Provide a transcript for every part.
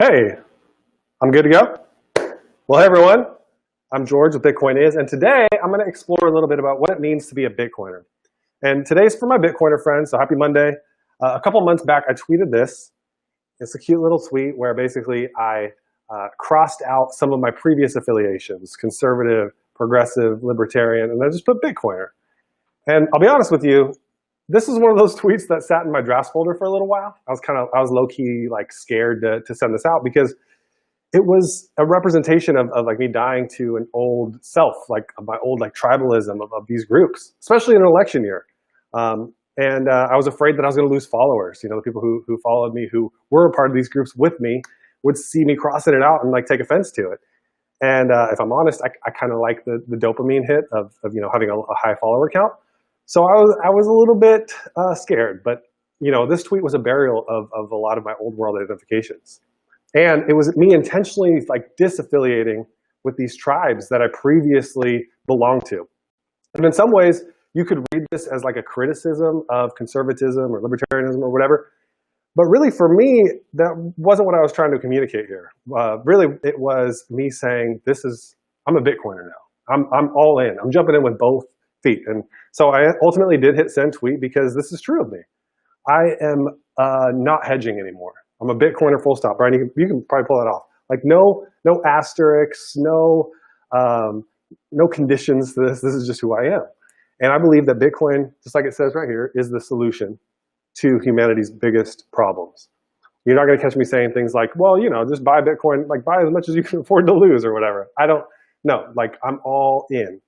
Hey, I'm good to go. Well, hey everyone, I'm George with Bitcoin Is, and today I'm going to explore a little bit about what it means to be a Bitcoiner. And today's for my Bitcoiner friends, so happy Monday. A couple months back, I tweeted this. It's a cute little tweet where basically I crossed out some of my previous affiliations, conservative, progressive, libertarian, and I just put Bitcoiner. And I'll be honest with you, this is one of those tweets that sat in my drafts folder for a little while. I was low-key like scared to send this out because it was a representation of like me dying to an old self, like my old like tribalism of these groups, especially in an election year. I was afraid that I was going to lose followers. You know, the people who followed me, who were a part of these groups with me, would see me crossing it out and like take offense to it. And if I'm honest, I kind of like the dopamine hit of you know, having a high follower count. So I was a little bit scared, but you know, this tweet was a burial of a lot of my old world identifications. And it was me intentionally like disaffiliating with these tribes that I previously belonged to. And in some ways, you could read this as like a criticism of conservatism or libertarianism or whatever. But really for me, that wasn't what I was trying to communicate here. Really, it was me saying, I'm a Bitcoiner now. I'm all in. I'm jumping in with both feet. And so I ultimately did hit send tweet because this is true of me. I am not hedging anymore. I'm a Bitcoiner full stop. Brian, you can probably pull that off. Like no asterisks, no conditions to this. This is just who I am. And I believe that Bitcoin, just like it says right here, is the solution to humanity's biggest problems. You're not going to catch me saying things like, well, you know, just buy Bitcoin, like buy as much as you can afford to lose or whatever. No, like I'm all in.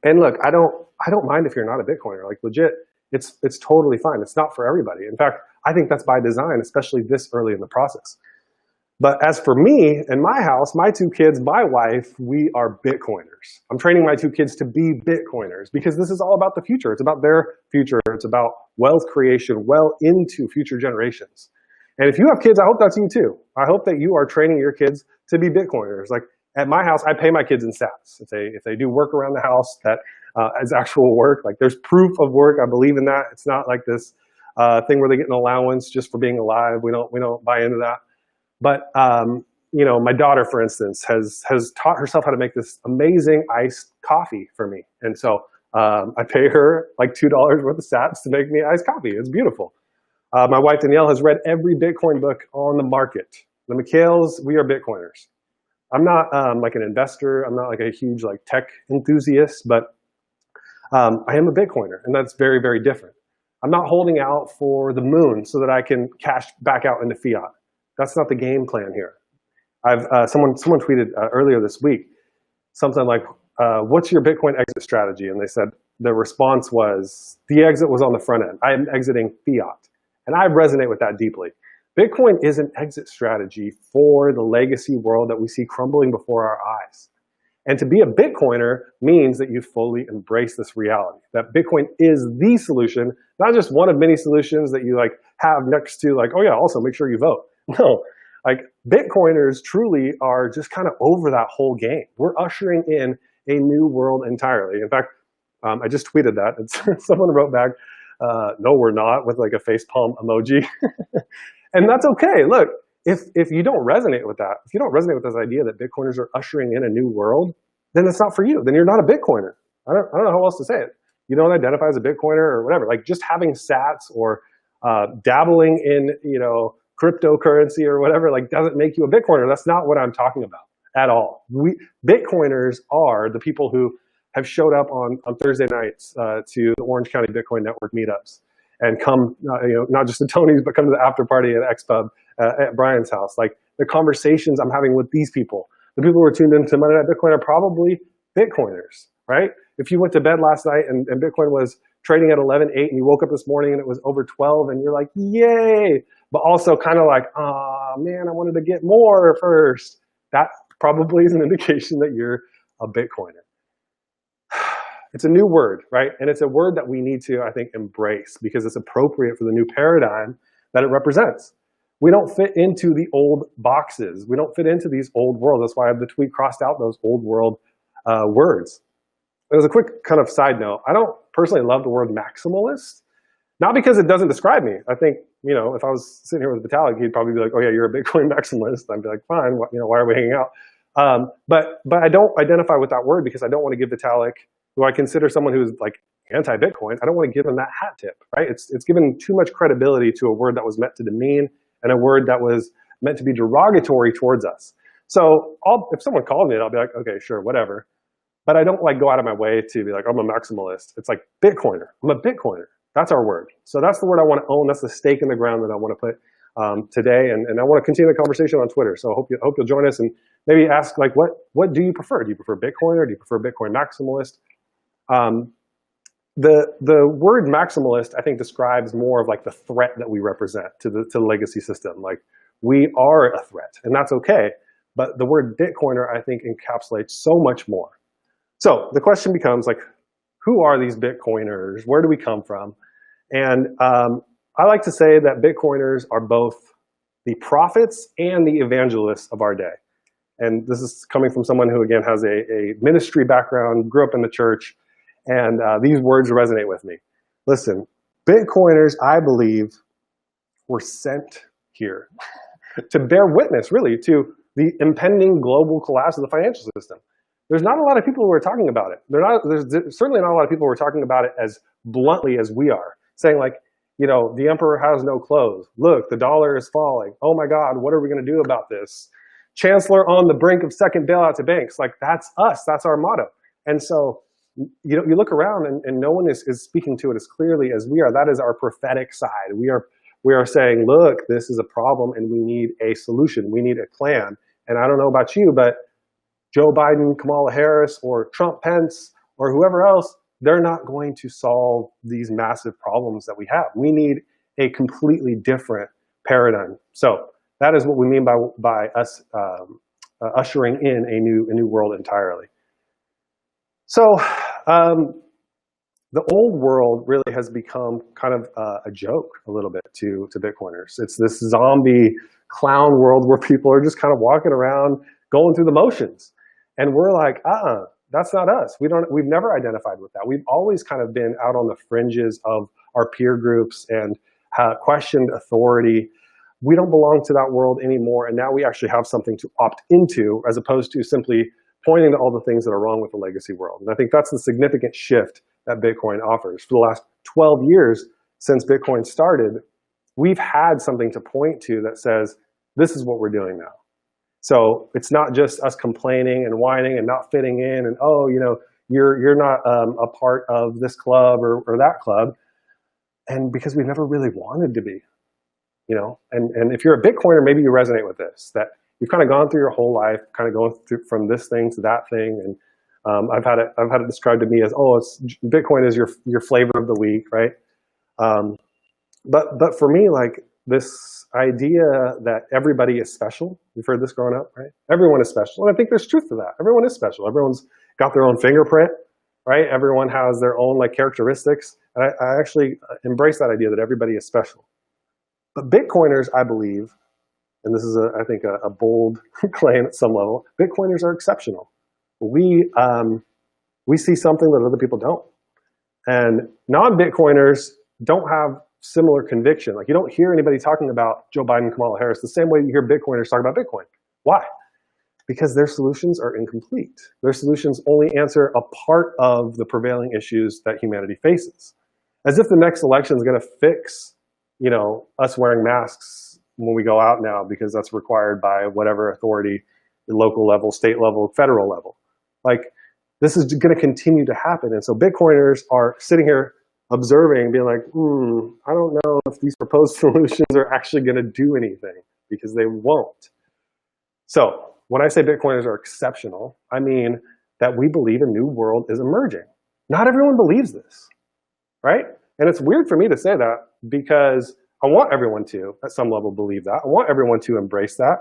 And look, I don't mind if you're not a Bitcoiner, like legit, it's totally fine. It's not for everybody. In fact, I think that's by design, especially this early in the process. But as for me and my house, my two kids, my wife, we are Bitcoiners. I'm training my two kids to be Bitcoiners because this is all about the future. It's about their future. It's about wealth creation well into future generations. And if you have kids, I hope that's you too. I hope that you are training your kids to be Bitcoiners. Like at my house, I pay my kids in sats. If they do work around the house that is actual work, like there's proof of work. I believe in that. It's not like this thing where they get an allowance just for being alive. We don't buy into that. But you know, my daughter, for instance, has taught herself how to make this amazing iced coffee for me, and so I pay her like $2 worth of sats to make me iced coffee. It's beautiful. My wife Danielle has read every Bitcoin book on the market. The McHale's, we are Bitcoiners. I'm not like an investor. I'm not like a huge like tech enthusiast, but I am a Bitcoiner, and that's very, very different. I'm not holding out for the moon so that I can cash back out into fiat. That's not the game plan here. Someone tweeted earlier this week something like, what's your Bitcoin exit strategy? And they said, the response was, the exit was on the front end. I am exiting fiat. And I resonate with that deeply. Bitcoin is an exit strategy for the legacy world that we see crumbling before our eyes. And to be a Bitcoiner means that you fully embrace this reality, that Bitcoin is the solution, not just one of many solutions that you like have next to like, oh yeah, also make sure you vote. No, like Bitcoiners truly are just kind of over that whole game. We're ushering in a new world entirely. In fact, I just tweeted that and someone wrote back, no, we're not, with like a facepalm emoji. And that's okay. Look, if you don't resonate with that, if you don't resonate with this idea that Bitcoiners are ushering in a new world, then it's not for you. Then you're not a Bitcoiner. I don't know how else to say it. You don't identify as a Bitcoiner or whatever. Like just having sats or dabbling in, you know, cryptocurrency or whatever, like doesn't make you a Bitcoiner. That's not what I'm talking about at all. Bitcoiners are the people who have showed up on Thursday nights to the Orange County Bitcoin Network meetups and come, you know, not just to Tony's, but come to the after party at XPub at Brian's house. Like the conversations I'm having with these people, the people who are tuned into Monday Night Bitcoin are probably Bitcoiners, right? If you went to bed last night and Bitcoin was trading at 11.8 and you woke up this morning and it was over 12 and you're like, yay, but also kind of like, ah, man, I wanted to get more first. That probably is an indication that you're a Bitcoiner. It's a new word, right? And it's a word that we need to, I think, embrace because it's appropriate for the new paradigm that it represents. We don't fit into the old boxes. We don't fit into these old worlds. That's why I have the tweet crossed out those old world words. As a quick kind of side note, I don't personally love the word maximalist, not because it doesn't describe me. I think if I was sitting here with Vitalik, he'd probably be like, oh yeah, you're a Bitcoin maximalist. I'd be like, fine, why are we hanging out? But I don't identify with that word because I don't want to give Vitalik, who I consider someone who's like anti-Bitcoin, I don't want to give him that hat tip, right? It's given too much credibility to a word that was meant to demean and a word that was meant to be derogatory towards us. So if someone called me, I'll be like, okay, sure, whatever. But I don't like go out of my way to be like, I'm a maximalist. It's like Bitcoiner. I'm a Bitcoiner. That's our word. So that's the word I want to own. That's the stake in the ground that I want to put today. And I want to continue the conversation on Twitter. So I hope you'll join us and maybe ask like, what do you prefer? Do you prefer Bitcoiner? Do you prefer Bitcoin maximalist? The word maximalist, I think, describes more of like the threat that we represent to the legacy system. Like we are a threat, and that's okay. But the word Bitcoiner, I think, encapsulates so much more. So the question becomes like, who are these Bitcoiners? Where do we come from? And I like to say that Bitcoiners are both the prophets and the evangelists of our day. And this is coming from someone who, again, has a ministry background, grew up in the church, and these words resonate with me. Listen, Bitcoiners, I believe, were sent here to bear witness, really, to the impending global collapse of the financial system. There's not a lot of people who are talking about it. There's certainly not a lot of people who are talking about it as bluntly as we are, saying like, the emperor has no clothes. Look, the dollar is falling. Oh my God, what are we going to do about this? Chancellor on the brink of second bailout to banks. Like that's us. That's our motto. And so, you look around and no one is speaking to it as clearly as we are. That is our prophetic side. We are saying, look, this is a problem and we need a solution. We need a plan. And I don't know about you, but Joe Biden, Kamala Harris, or Trump, Pence, or whoever else, they're not going to solve these massive problems that we have. We need a completely different paradigm. So that is what we mean by us ushering in a new world entirely. So the old world really has become kind of a joke a little bit to Bitcoiners. It's this zombie clown world where people are just kind of walking around going through the motions. And we're like, that's not us. We've never identified with that. We've always kind of been out on the fringes of our peer groups and questioned authority. We don't belong to that world anymore. And now we actually have something to opt into as opposed to simply pointing to all the things that are wrong with the legacy world. And I think that's the significant shift that Bitcoin offers. For the last 12 years since Bitcoin started, we've had something to point to that says, this is what we're doing now. So it's not just us complaining and whining and not fitting in and, oh, you're not a part of this club or that club. And because we've never really wanted to be, and if you're a Bitcoiner, maybe you resonate with this, that you've kind of gone through your whole life, kind of going through from this thing to that thing. And I've had it described to me as, Bitcoin is your flavor of the week, right? But for me, like this idea that everybody is special, you've heard this growing up, right? Everyone is special. And I think there's truth to that. Everyone is special. Everyone's got their own fingerprint, right? Everyone has their own like characteristics. And I actually embrace that idea that everybody is special. But Bitcoiners, I believe, and this is I think a bold claim at some level, Bitcoiners are exceptional. We see something that other people don't. And non-Bitcoiners don't have similar conviction. Like you don't hear anybody talking about Joe Biden, Kamala Harris the same way you hear Bitcoiners talk about Bitcoin. Why? Because their solutions are incomplete. Their solutions only answer a part of the prevailing issues that humanity faces. As if the next election is going to fix, us wearing masks when we go out now because that's required by whatever authority, local level, state level, federal level. Like this is going to continue to happen. And so Bitcoiners are sitting here observing, being like, I don't know if these proposed solutions are actually going to do anything because they won't. So when I say Bitcoiners are exceptional, I mean that we believe a new world is emerging. Not everyone believes this, right? And it's weird for me to say that because I want everyone to, at some level, believe that. I want everyone to embrace that,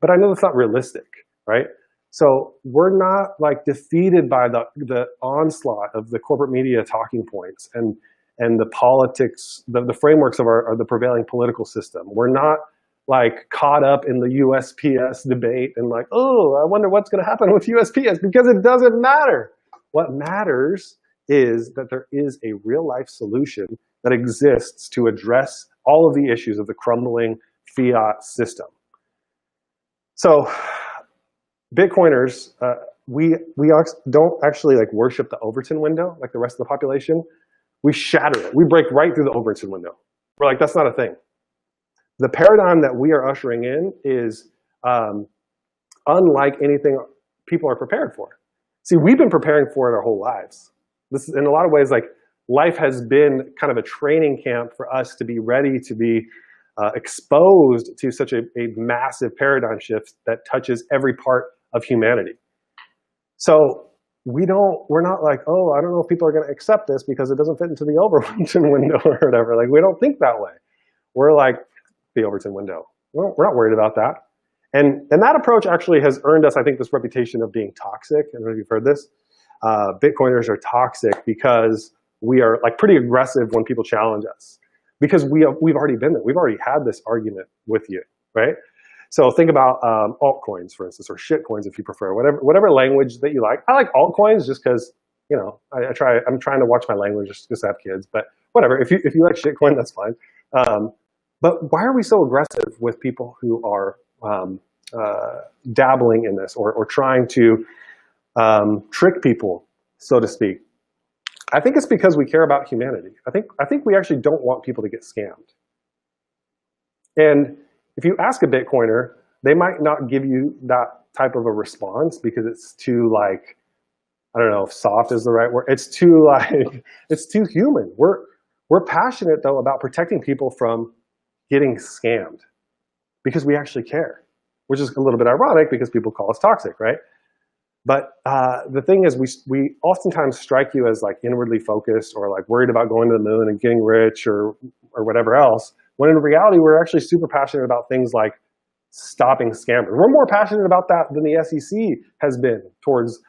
but I know that's not realistic, right? So we're not like defeated by the onslaught of the corporate media talking points and the politics, the frameworks of the prevailing political system. We're not like caught up in the USPS debate and like, oh, I wonder what's going to happen with USPS because it doesn't matter. What matters is that there is a real life solution that exists to address all of the issues of the crumbling fiat system. So Bitcoiners, we don't actually like worship the Overton window like the rest of the population. We shatter it. We break right through the Overton window. We're like, that's not a thing. The paradigm that we are ushering in is unlike anything people are prepared for. See, we've been preparing for it our whole lives. This is, in a lot of ways, like life has been kind of a training camp for us to be ready to be exposed to such a massive paradigm shift that touches every part of humanity. So we're not like, oh, I don't know if people are going to accept this because it doesn't fit into the Overton window or whatever. Like, we don't think that way. We're like, the Overton window. Well, we're not worried about that. And that approach actually has earned us, I think, this reputation of being toxic. I don't know if you've heard this. Bitcoiners are toxic because we are like pretty aggressive when people challenge us. Because we've already been there. We've already had this argument with you, right? So think about altcoins, for instance, or shitcoins if you prefer, whatever language that you like. I like altcoins just because, you know, I'm trying to watch my language just because I have kids, but whatever. If you like shitcoin, that's fine. But why are we so aggressive with people who are dabbling in this or trying to trick people, so to speak? I think it's because we care about humanity. I think we actually don't want people to get scammed. And if you ask a Bitcoiner, they might not give you that type of a response because it's too like, I don't know if soft is the right word. It's too like, it's too human. We're passionate though about protecting people from getting scammed because we actually care, which is a little bit ironic because people call us toxic, right? But the thing is, we oftentimes strike you as like inwardly focused or like worried about going to the moon and getting rich or whatever else, when in reality, we're actually super passionate about things like stopping scammers. We're more passionate about that than the SEC has been towards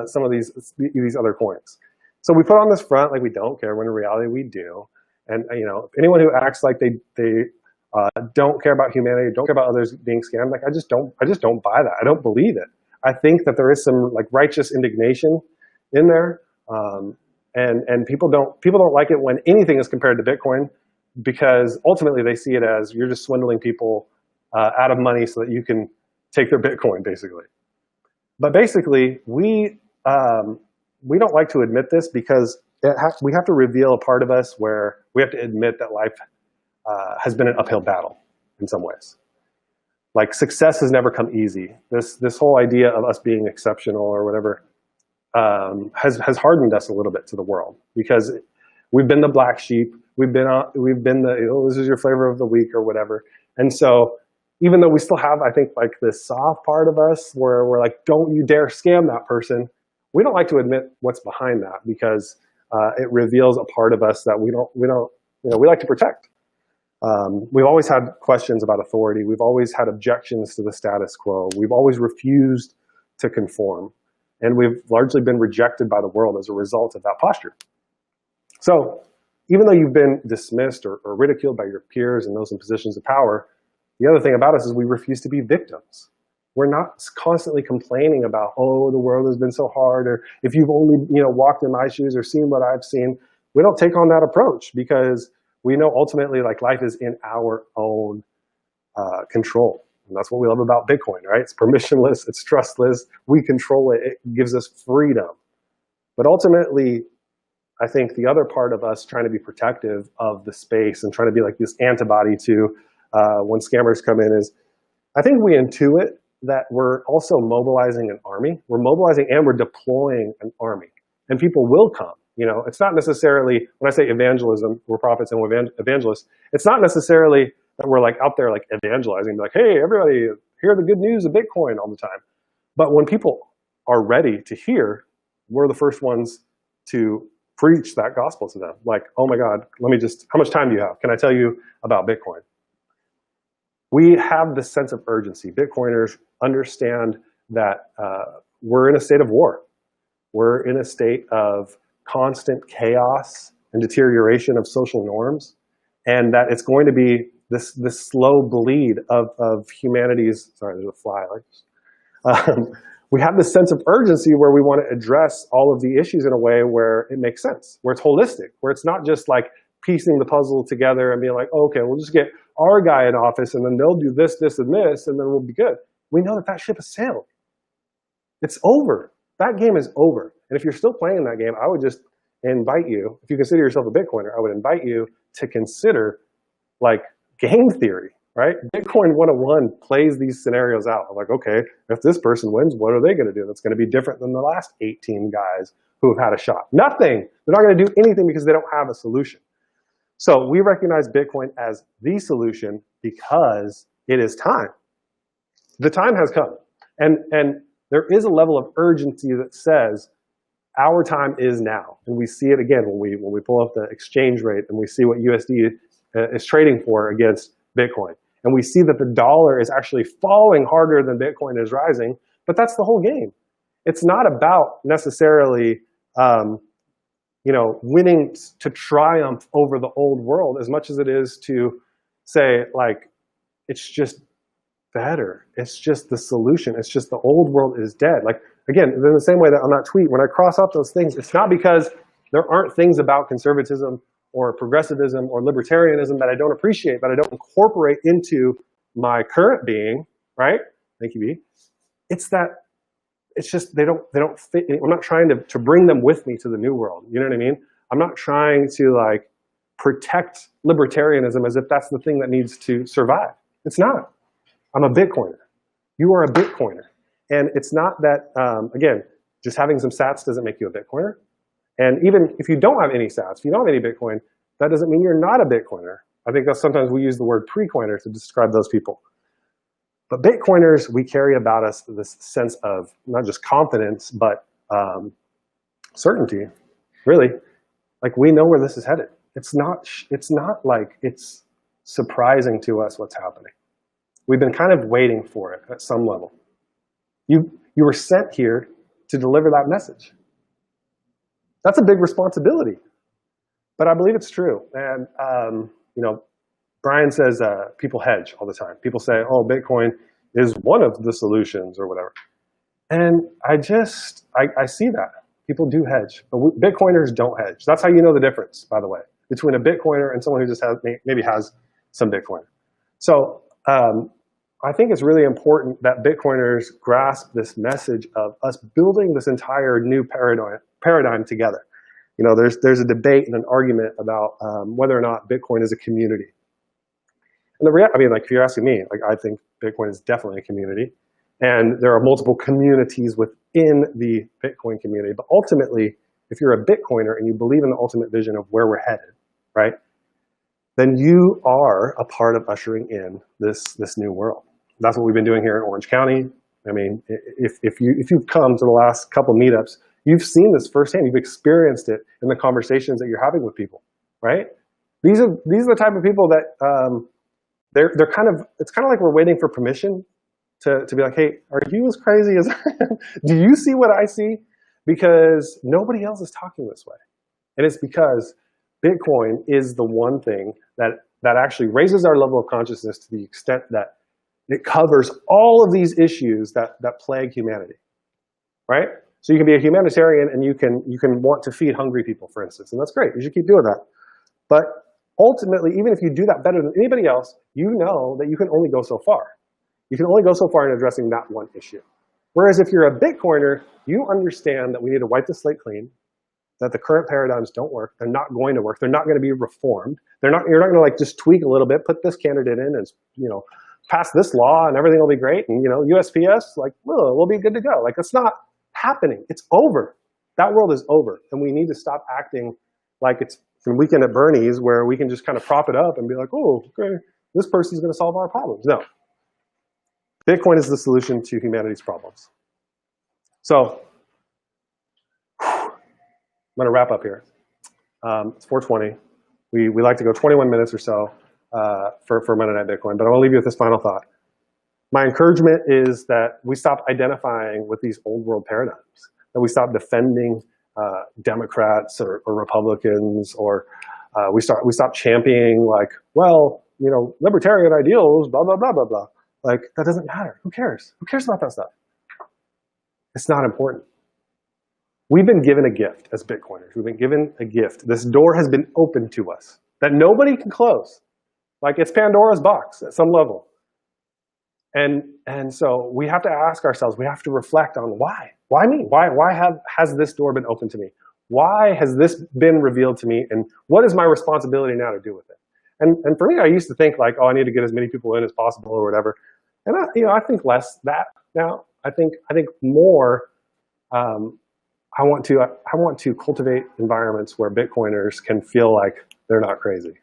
some of these other coins. So we put on this front like we don't care, when in reality we do. And you know, anyone who acts like they don't care about humanity, don't care about others being scammed, like I just don't buy that. I don't believe it. I think that there is some like righteous indignation in there, and people don't like it when anything is compared to Bitcoin, because ultimately they see it as you're just swindling people out of money so that you can take their Bitcoin, basically. But basically, we don't like to admit this because we have to reveal a part of us where we have to admit that life has been an uphill battle in some ways. Like success has never come easy. This whole idea of us being exceptional or whatever has hardened us a little bit to the world, because we've been the black sheep. We've been the, oh, this is your flavor of the week or whatever. And so even though we still have, I think, like this soft part of us where we're like, don't you dare scam that person, we don't like to admit what's behind that because it reveals a part of us that we like to protect. We've always had questions about authority. We've always had objections to the status quo. We've always refused to conform. And we've largely been rejected by the world as a result of that posture. So even though you've been dismissed or ridiculed by your peers and those in positions of power, the other thing about us is we refuse to be victims. We're not constantly complaining about, oh, the world has been so hard, or if you've only walked in my shoes or seen what I've seen. We don't take on that approach because we know ultimately like life is in our own control. And that's what we love about Bitcoin, right? It's permissionless, it's trustless, we control it, it gives us freedom. But ultimately, I think the other part of us trying to be protective of the space and trying to be like this antibody to when scammers come in is, I think we intuit that we're also mobilizing an army. We're mobilizing and we're deploying an army. And people will come. It's not necessarily, when I say evangelism, we're prophets and we're evangelists, it's not necessarily that we're like out there like evangelizing, like, hey, everybody, hear the good news of Bitcoin all the time. But when people are ready to hear, we're the first ones to preach that gospel to them. Like, oh my God, how much time do you have? Can I tell you about Bitcoin? We have this sense of urgency. Bitcoiners understand that we're in a state of war. We're in a state of constant chaos and deterioration of social norms, and that it's going to be this slow bleed of humanity's, sorry, there's a fly like this. We have this sense of urgency where we want to address all of the issues in a way where it makes sense, where it's holistic, where it's not just like piecing the puzzle together and being like, oh, okay, we'll just get our guy in office and then they'll do this, this, and this, and then we'll be good. We know that that ship has sailed. It's over. That game is over. And if you're still playing that game, I would just invite you, if you consider yourself a Bitcoiner, I would invite you to consider like game theory, right? Bitcoin 101 plays these scenarios out. I'm like, okay, if this person wins, what are they going to do that's going to be different than the last 18 guys who have had a shot? Nothing. They're not going to do anything because they don't have a solution. So we recognize Bitcoin as the solution because it is time. The time has come. And there is a level of urgency that says our time is now. And we see it again when we pull up the exchange rate and we see what USD is trading for against Bitcoin. And we see that the dollar is actually falling harder than Bitcoin is rising, but that's the whole game. It's not about necessarily winning to triumph over the old world as much as it is to say, like, it's just better. It's just the solution. It's just the old world is dead. Like, again, in the same way that on that tweet, when I cross off those things, it's not because there aren't things about conservatism or progressivism or libertarianism that I don't appreciate, but I don't incorporate into my current being, right? Thank you, B. It's that, it's just, they don't fit. I'm not trying to bring them with me to the new world. You know what I mean? I'm not trying to like protect libertarianism as if that's the thing that needs to survive. It's not. I'm a Bitcoiner. You are a Bitcoiner. And it's not that, again, just having some sats doesn't make you a Bitcoiner. And even if you don't have any sats, if you don't have any Bitcoin, that doesn't mean you're not a Bitcoiner. I think that sometimes we use the word pre-coiner to describe those people. But Bitcoiners, we carry about us this sense of not just confidence, but certainty, really. Like, we know where this is headed. It's not like it's surprising to us what's happening. We've been kind of waiting for it at some level. You were sent here to deliver that message. That's a big responsibility, but I believe it's true. And Brian says people hedge all the time. People say, oh, Bitcoin is one of the solutions or whatever. And I see that. People do hedge, but Bitcoiners don't hedge. That's how you know the difference, by the way, between a Bitcoiner and someone who just maybe has some Bitcoin. So I think it's really important that Bitcoiners grasp this message of us building this entire new paradigm together. You know, there's a debate and an argument about whether or not Bitcoin is a community. And like, if you're asking me, like, I think Bitcoin is definitely a community, and there are multiple communities within the Bitcoin community. But ultimately, if you're a Bitcoiner and you believe in the ultimate vision of where we're headed, right, then you are a part of ushering in this new world. That's what we've been doing here in Orange County. I mean, if you've come to the last couple meetups, you've seen this firsthand. You've experienced it in the conversations that you're having with people, right? These are the type of people that they're kind of, it's kind of like we're waiting for permission to be like, hey, are you as crazy as I am? Do you see what I see? Because nobody else is talking this way. And it's because Bitcoin is the one thing that actually raises our level of consciousness to the extent that it covers all of these issues that plague humanity, right? So you can be a humanitarian and you can want to feed hungry people, for instance, and that's great. You should keep doing that. But ultimately, even if you do that better than anybody else, you know that you can only go so far. You can only go so far in addressing that one issue. Whereas if you're a Bitcoiner, you understand that we need to wipe the slate clean, that the current paradigms don't work. They're not going to work. They're not going to be reformed. You're not going to like just tweak a little bit, put this candidate in and, pass this law and everything will be great. And, USPS, like, we'll be good to go. Like, it's not happening. It's over. That world is over. And we need to stop acting like it's from Weekend at Bernie's where we can just kind of prop it up and be like, oh, okay, this person's going to solve our problems. No. Bitcoin is the solution to humanity's problems. So I'm going to wrap up here. It's 4:20. We like to go 21 minutes or so for Monday Night Bitcoin, but I want to leave you with this final thought. My encouragement is that we stop identifying with these old world paradigms, that we stop defending Democrats or Republicans, or we stop championing like, well, libertarian ideals, blah, blah, blah, blah, blah. Like, that doesn't matter. Who cares? Who cares about that stuff? It's not important. We've been given a gift as Bitcoiners. We've been given a gift. This door has been opened to us. that nobody can close. Like it's Pandora's box at some level. And so we have to ask ourselves, we have to reflect on why? Why me? Why has this door been opened to me? Why has this been revealed to me? And what is my responsibility now to do with it? And for me, I used to think like, oh, I need to get as many people in as possible or whatever. And I think less that now. I think more. I want to cultivate environments where Bitcoiners can feel like they're not crazy.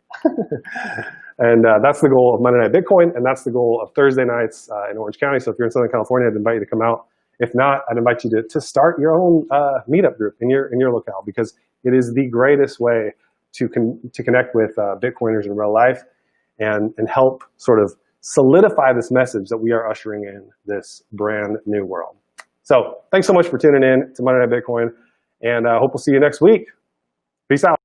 And that's the goal of Monday Night Bitcoin, and that's the goal of Thursday nights in Orange County. So if you're in Southern California, I'd invite you to come out. If not, I'd invite you to start your own meetup group in your locale, because it is the greatest way to connect with Bitcoiners in real life and help sort of solidify this message that we are ushering in this brand new world. So thanks so much for tuning in to Monday Night Bitcoin, and I hope we'll see you next week. Peace out.